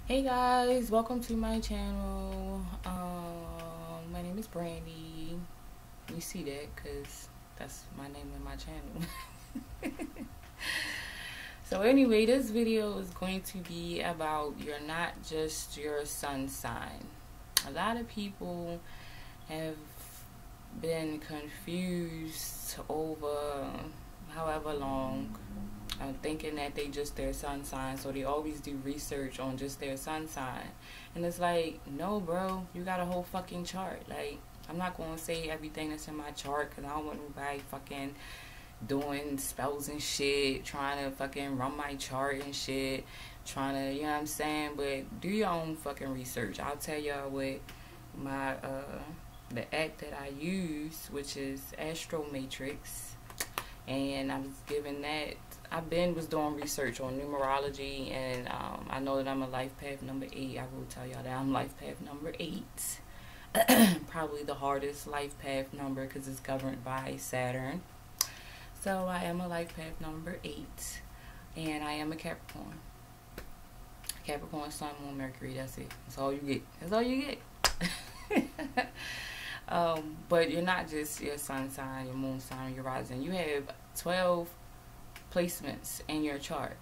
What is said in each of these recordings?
Hey guys, welcome to my channel. My name is Brandy. You see that because that's my name in my channel. So anyway, this video is going to be about you're not just your sun sign. A lot of people have been confused over however long, thinking that they just their sun sign, so they always do research on just their sun sign. And it's like, no bro, you got a whole fucking chart. Like, I'm not going to say everything that's in my chart because I don't want nobody fucking doing spells and shit, trying to fucking run my chart and shit, trying to, you know what I'm saying? But do your own fucking research. I'll tell y'all what my the app that I use, which is Astromatrix, and I was given that. Was doing research on numerology, and I know that I'm a life path number 8. I will tell y'all that I'm life path number 8. Probably the hardest life path number because it's governed by Saturn. So I am a life path number 8, and I am a Capricorn. Capricorn, Sun, Moon, Mercury. That's it. That's all you get. That's all you get. But you're not just your sun sign, your moon sign, your rising. You have 12 placements in your chart.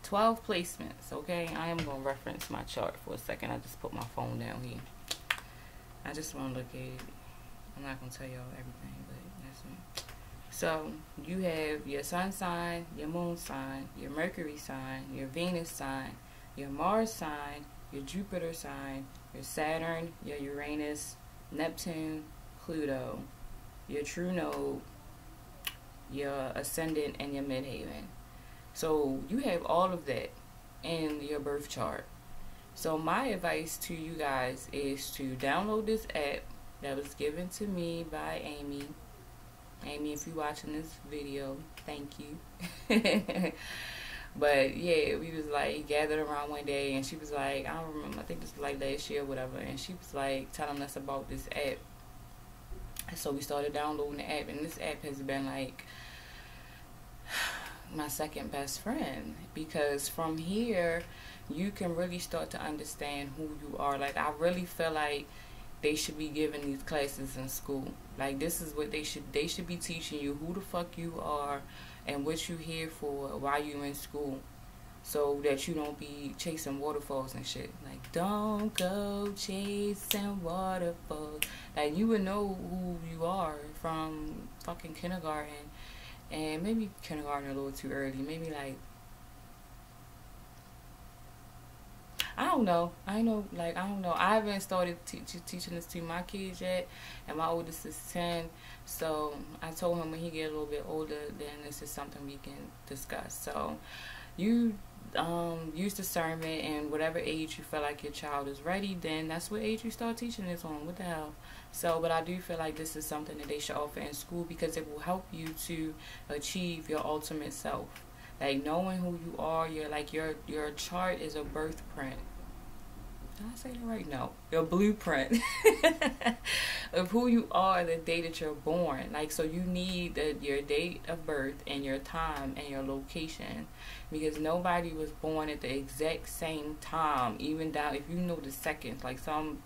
12 placements, okay? I am going to reference my chart for a second. I just put my phone down here. I just want to look at it. I'm not going to tell y'all everything, but that's it. So, you have your sun sign, your moon sign, your Mercury sign, your Venus sign, your Mars sign, your Jupiter sign, your Saturn, your Uranus, Neptune, Pluto, your true node, your ascendant, and your midheaven. So you have all of that in your birth chart. So my advice to you guys is to download this app that was given to me by Amy. Amy, if you're watching this video, thank you. But yeah, we was like gathered around one day, and she was like, I don't remember, I think this was like last year or whatever, and she was like telling us about this app. So we started downloading the app, and this app has been like my second best friend, because from here you can really start to understand who you are. Like, I really feel like they should be giving these classes in school. Like, this is what they should be teaching you who the fuck you are and what you here for while you're in school, so that you don't be chasing waterfalls and shit. Like, don't go chasing waterfalls. Like, you would know who you are from fucking kindergarten, and maybe kindergarten a little too early. Maybe like, I don't know. I don't know. I haven't started teaching this to my kids yet, and my oldest is 10. So I told him when he get a little bit older, then this is something we can discuss. So you use discernment, and whatever age you feel like your child is ready, then that's what age you start teaching this on. What the hell? So, but I do feel like this is something that they should offer in school, because it will help you to achieve your ultimate self. Like, knowing who you are, your chart is a birth print. Did I say that right? No. Your blueprint of who you are the day that you're born. Like, so you need your date of birth and your time and your location, because nobody was born at the exact same time. Even down, if you know the seconds, like some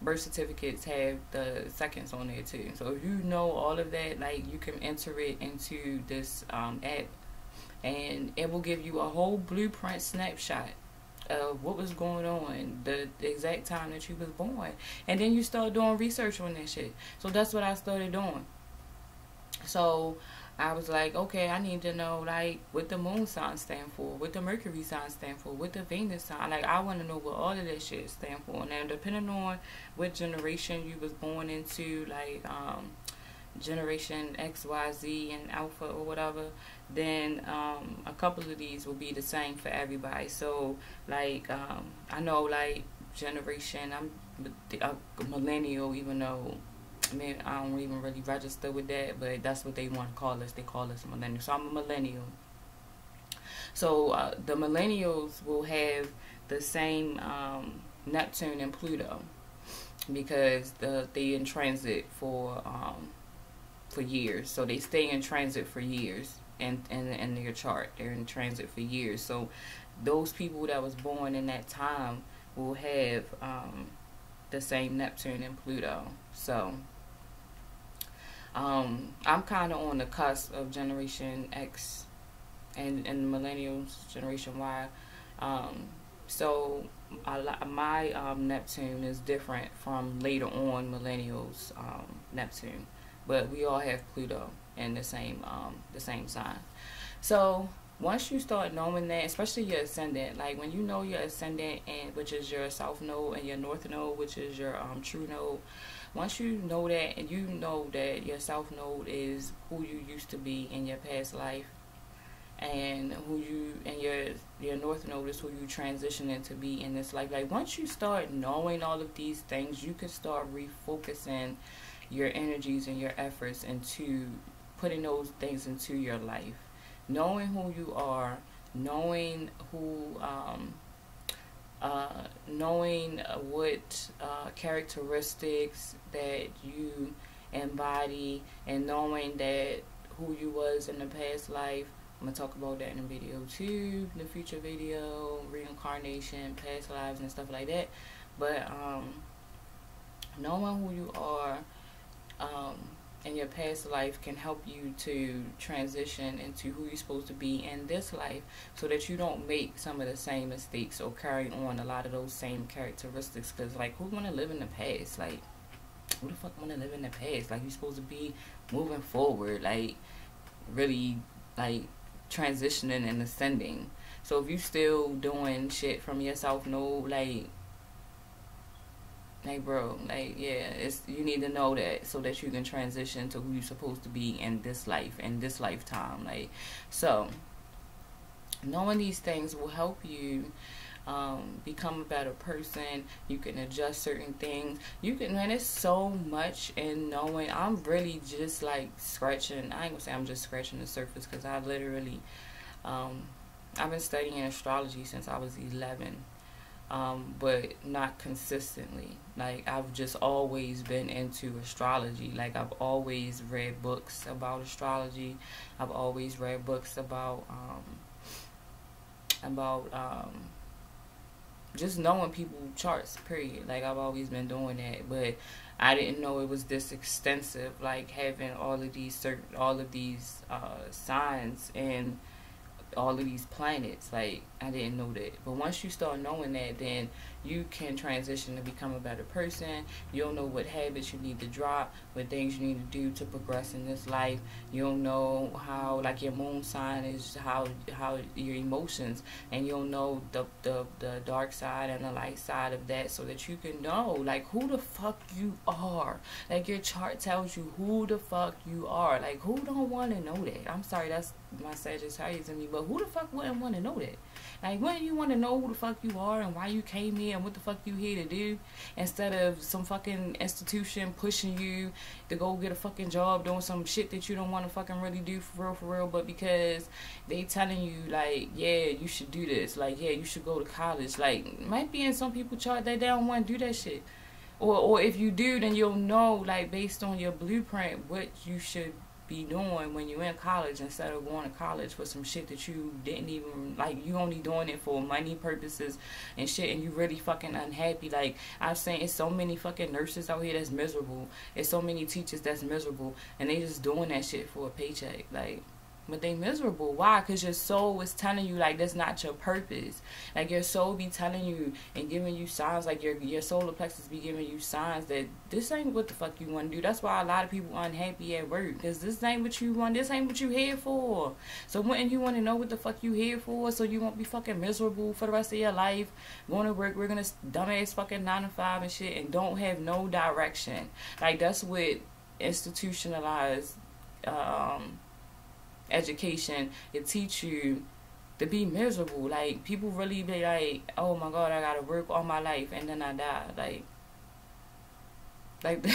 birth certificates have the seconds on there too. So if you know all of that, like, you can enter it into this app, and it will give you a whole blueprint snapshot of what was going on the exact time that you was born. And then you start doing research on that shit. So that's what I started doing. So I was like, okay, I need to know, like, what the moon sign stand for, what the Mercury sign stand for, what the Venus sign. Like, I want to know what all of that shit stand for. Now, depending on what generation you was born into, like generation X, Y, Z, and Alpha or whatever, then a couple of these will be the same for everybody. So, like, I know, like, generation, I'm a millennial, even though, I mean, I don't even really register with that, but that's what they want to call us. They call us millennial. So I'm a millennial. So the millennials will have the same Neptune and Pluto, because they in transit for years. So they stay in transit for years. in your chart. They're in transit for years. So those people that was born in that time will have the same Neptune and Pluto. So I'm kind of on the cusp of Generation X and Millennials, Generation Y. So my Neptune is different from later on Millennials Neptune, but we all have Pluto in the same sign. So once you start knowing that, especially your ascendant, like when you know your ascendant, and which is your south node, and your north node, which is your true node. Once you know that, and you know that your south node is who you used to be in your past life, and your north node is who you transitioning to be in this life. Like once you start knowing all of these things, you can start refocusing your energies and your efforts into putting those things into your life. Knowing who you are, knowing what characteristics that you embody, and knowing that who you was in the past life. I'm gonna talk about that in a video too, the future video, reincarnation, past lives and stuff like that. But knowing who you are in your past life can help you to transition into who you're supposed to be in this life, so that you don't make some of the same mistakes or carry on a lot of those same characteristics. Because like, who wanna live in the past? Like, who the fuck wanna live in the past? Like, you're supposed to be moving forward, like really like transitioning and ascending. So if you still doing shit from your south node, like bro, like yeah, you need to know that, so that you can transition to who you're supposed to be in this life, in this lifetime. Like, so knowing these things will help you become a better person. You can adjust certain things. You can, man, it's so much in knowing. I'm really just like scratching, I ain't gonna say I'm just scratching the surface, because I literally I've been studying astrology since I was 11, but not consistently. Like, I've just always been into astrology. Like, I've always read books about astrology. I've always read books about just knowing people charts, period. Like, I've always been doing that, but I didn't know it was this extensive, like having all of these signs and all of these planets. Like, I didn't know that. But once you start knowing that, then you can transition to become a better person. You'll know what habits you need to drop, what things you need to do to progress in this life. You'll know how, like, your moon sign is how your emotions, and you'll know the dark side and the light side of that, so that you can know, like, who the fuck you are. Like, your chart tells you who the fuck you are. Like, who don't want to know that? I'm sorry, that's my Sagittarius in me, but who the fuck wouldn't want to know that? Like, wouldn't you want to know who the fuck you are and why you came here and what the fuck you here to do, instead of some fucking institution pushing you to go get a fucking job doing some shit that you don't want to fucking really do for real, but because they telling you, like, yeah, you should do this, like, yeah, you should go to college. Like, might be in some people chart that they don't want to do that shit, or if you do, then you'll know, like, based on your blueprint, what you should be doing when you're in college, instead of going to college for some shit that you didn't even, like, you only doing it for money purposes and shit, and you really fucking unhappy. Like, I'm saying, it's so many fucking nurses out here that's miserable. It's so many teachers that's miserable, and they just doing that shit for a paycheck. Like, but they miserable. Why? Because your soul is telling you, like, that's not your purpose. Like, your soul be telling you and giving you signs, like, your solar plexus be giving you signs that this ain't what the fuck you want to do. That's why a lot of people are unhappy at work, because this ain't what you want. This ain't what you here for. So wouldn't you want to know what the fuck you here for, so you won't be fucking miserable for the rest of your life, going to work, working a dumbass fucking 9 to 5 and shit, and don't have no direction. Like, that's what institutionalized education, it teach you to be miserable. Like, people really be like, oh my god, I gotta work all my life and then I die. Like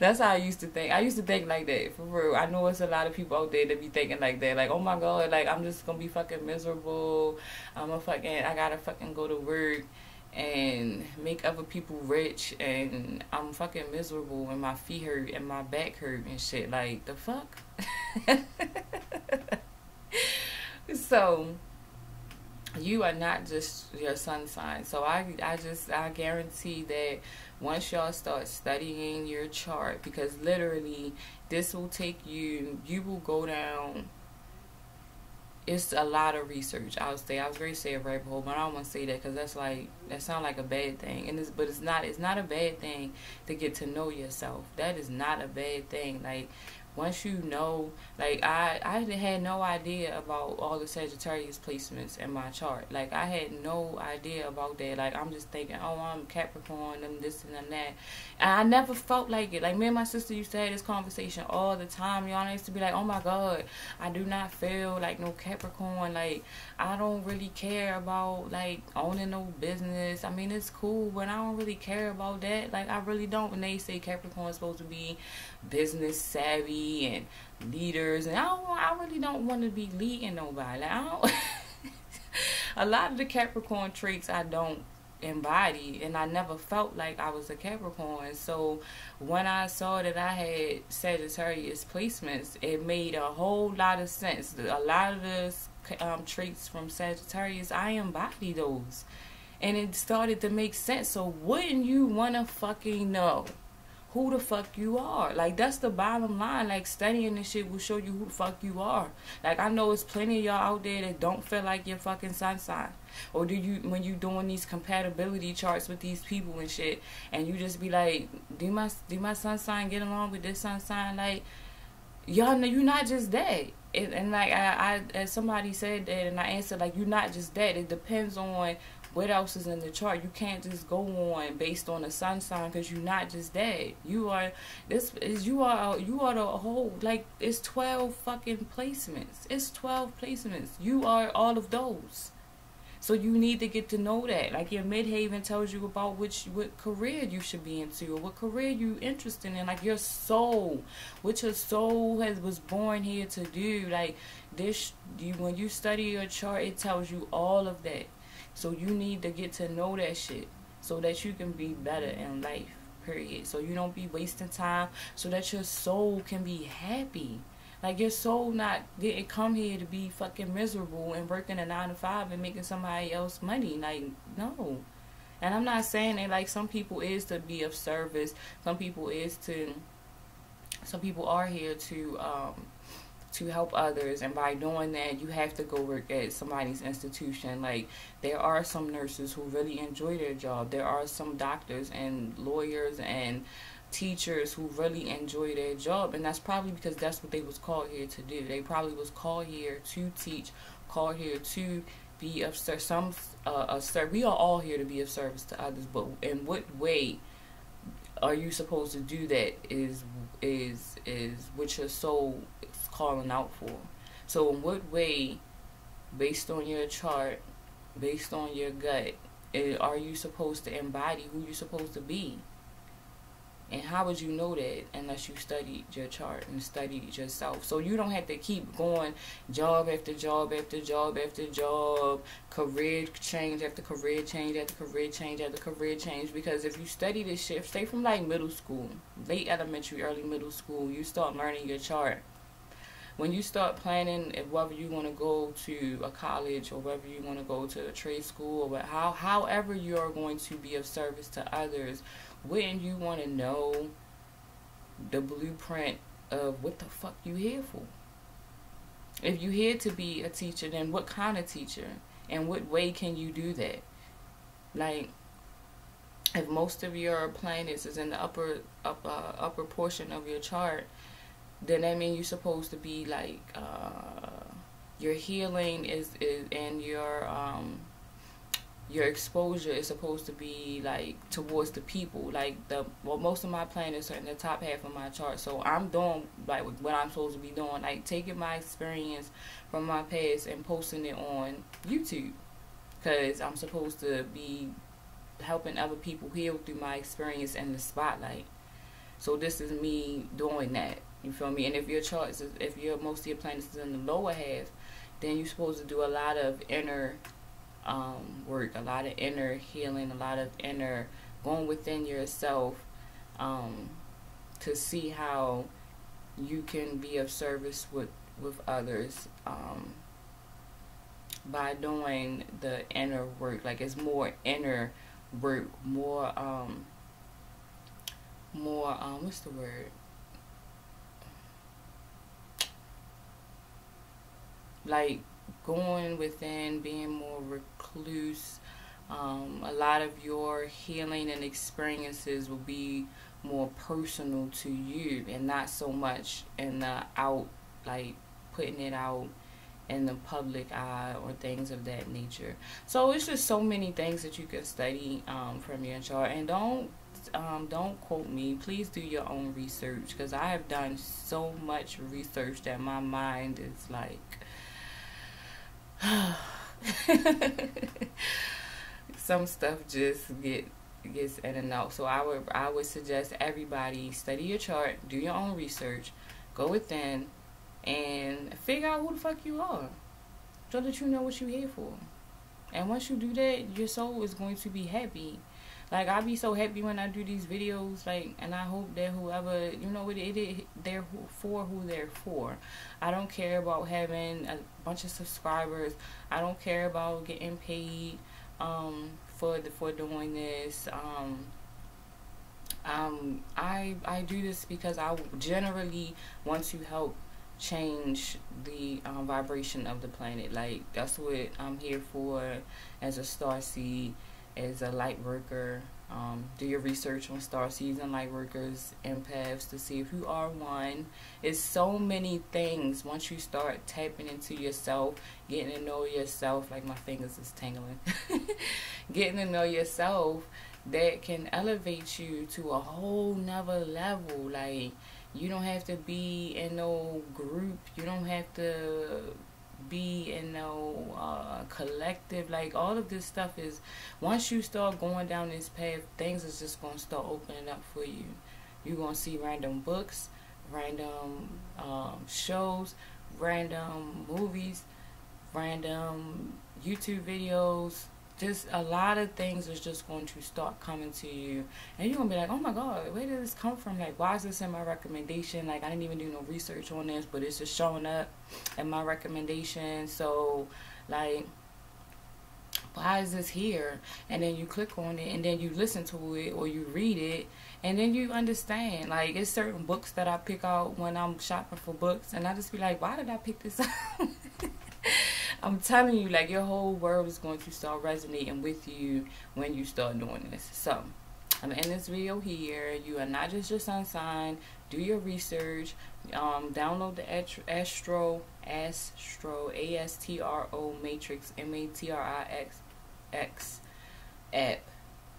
that's how I used to think. I used to think like that, for real. I know it's a lot of people out there that be thinking like that. Like, oh my god, like, I'm just gonna be fucking miserable. I gotta fucking go to work and make other people rich, and I'm fucking miserable, and my feet hurt and my back hurt and shit. Like, the fuck? So you are not just your sun sign. So I guarantee that once y'all start studying your chart, because literally this will take you will go down. It's a lot of research. I would say I was very say a rabbit hole, but I don't want to say that because that sounds like a bad thing. But it's not. It's not a bad thing to get to know yourself. That is not a bad thing. Like once you know, like I had no idea about all the Sagittarius placements in my chart. Like I had no idea about that. Like I'm just thinking, oh, I'm Capricorn and this and that. And I never felt like it. Like me and my sister used to have this conversation all the time. Y'all, I used to be like, oh my God, I do not feel like no Capricorn. Like I don't really care about like owning no business. I mean, it's cool, but I don't really care about that. Like I really don't. When they say Capricorn is supposed to be business savvy and leaders, and I really don't want to be leading nobody. Like, I don't. A lot of the Capricorn traits I don't embody, and I never felt like I was a Capricorn. So when I saw that I had Sagittarius placements, it made a whole lot of sense. A lot of the traits from Sagittarius, I embody those, and it started to make sense. So wouldn't you want to fucking know who the fuck you are? Like that's the bottom line. Like studying this shit will show you who the fuck you are. Like I know it's plenty of y'all out there that don't feel like your fucking sun sign. Or do you, when you doing these compatibility charts with these people and shit, and you just be like, do my sun sign get along with this sun sign? Like y'all know you're not just that. And like I as somebody said that, and I answered like, you're not just that. It depends on what else is in the chart. You can't just go on based on the sun sign, because you're not just that. You are the whole, like it's 12 fucking placements. It's 12 placements. You are all of those. So you need to get to know that. Like your midhaven tells you about what career you should be into, or what career you interested in. Like your soul, what your soul was born here to do. Like this, when you study your chart, it tells you all of that. So you need to get to know that shit so that you can be better in life, period. So you don't be wasting time, so that your soul can be happy. Like your soul didn't come here to be fucking miserable and working a 9 to 5 and making somebody else money. Like, no. And I'm not saying that like some people is to be of service. Some people are here to help others, and by doing that you have to go work at somebody's institution. Like there are some nurses who really enjoy their job. There are some doctors and lawyers and teachers who really enjoy their job, and that's probably because that's what they was called here to do. They probably was called here to teach, called here to be of service. We are all here to be of service to others, but in what way are you supposed to do that is what your soul is calling out for. So in what way, based on your chart, based on your gut, are you supposed to embody who you're supposed to be? And how would you know that unless you studied your chart and studied yourself? So you don't have to keep going job after job after job after job, career change after career change after career change after career change. Because if you study this shit, stay from like middle school, late elementary, early middle school, you start learning your chart. When you start planning whether you want to go to a college or whether you want to go to a trade school, or however you are going to be of service to others, wouldn't you want to know the blueprint of what the fuck you here for? If you here to be a teacher, then what kind of teacher? And what way can you do that? Like, if most of your planets is in the upper portion of your chart, then that means you're supposed to be like your healing is and your exposure is supposed to be like towards the people. Like most of my planets are in the top half of my chart, so I'm doing like what I'm supposed to be doing, like taking my experience from my past and posting it on YouTube, because I'm supposed to be helping other people heal through my experience in the spotlight. So this is me doing that. You feel me? And if your charts, most of your planets is in the lower half, then you're supposed to do a lot of inner work, a lot of inner healing, a lot of inner going within yourself to see how you can be of service with others. by doing the inner work. Like, it's more inner work, more what's the word, like going within, being more recluse. A lot of your healing and experiences will be more personal to you and not so much in the out, like putting it out in the public eye or things of that nature. So it's just so many things that you can study from your chart. And don't quote me. Please do your own research, because I have done so much research that my mind is like some stuff just gets in and out. So I would suggest everybody study your chart, do your own research, go within, and figure out who the fuck you are, so that you know what you're here for. And once you do that, your soul is going to be happy. Like, I be so happy when I do these videos, like, and I hope that whoever, you know, they're for who they're for. I don't care about having a bunch of subscribers. I don't care about getting paid for doing this. I do this because I generally want to help change the vibration of the planet. Like, that's what I'm here for, as a star seed, as a light worker. Do your research on star seeds and light workers, empaths, to see if you are one. It's so many things once you start tapping into yourself, getting to know yourself. Like, my fingers is tingling. Getting to know yourself, that can elevate you to a whole nother level. Like, you don't have to be in no group. You don't have to be in no collective. Like, all of this stuff is, once you start going down this path, things is just going to start opening up for you. You're going to see random books, random shows, random movies, random YouTube videos. Just a lot of things is just going to start coming to you, and you're going to be like, oh my god, where did this come from? Like, why is this in my recommendation? Like, I didn't even do no research on this, but it's just showing up in my recommendation. So, like, why is this here? And then you click on it, and then you listen to it, or you read it, and then you understand. Like, it's certain books that I pick out when I'm shopping for books, and I just be like, why did I pick this up? I'm telling you, like, your whole world is going to start resonating with you when you start doing this. So, I'm in this video here. You are not just your sun sign. Do your research. Download the Astro ASTRO Matrix MATRIX app,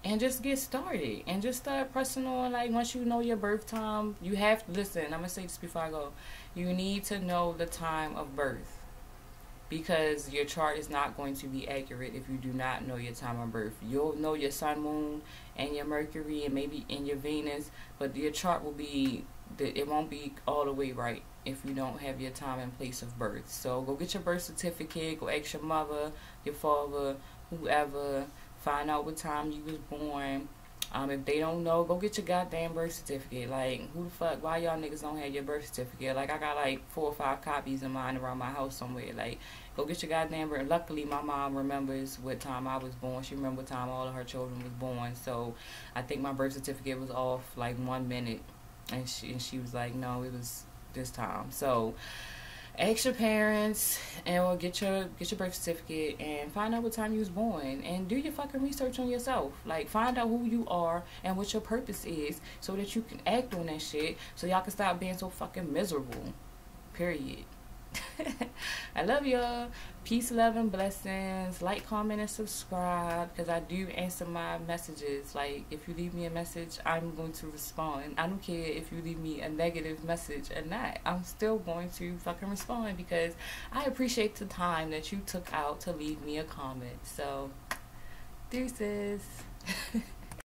and just get started, and just start pressing on. Like, once you know your birth time, you have to listen. I'm gonna say this before I go. You need to know the time of birth, because your chart is not going to be accurate if you do not know your time of birth. You'll know your sun, moon, and your Mercury, and maybe in your Venus, but your chart will be, it won't be all the way right if you don't have your time and place of birth. So go get your birth certificate, go ask your mother, your father, whoever, find out what time you was born. If they don't know, go get your goddamn birth certificate. Like, who the fuck, why y'all niggas don't have your birth certificate? Like, I got like 4 or 5 copies of mine around my house somewhere. Like, go get your goddamn birth. Luckily, my mom remembers what time I was born. She remembered what time all of her children was born. So I think my birth certificate was off like 1 minute, and she was like, no, it was this time. So ask your parents, and or get your birth certificate, and find out what time you was born, and do your fucking research on yourself. Like, find out who you are and what your purpose is, so that you can act on that shit, so y'all can stop being so fucking miserable. Period. I love y'all. Peace, love, and blessings. Like, comment, and subscribe, because I do answer my messages. Like, if you leave me a message, I'm going to respond. I don't care if you leave me a negative message or not. I'm still going to fucking respond, because I appreciate the time that you took out to leave me a comment. So, deuces.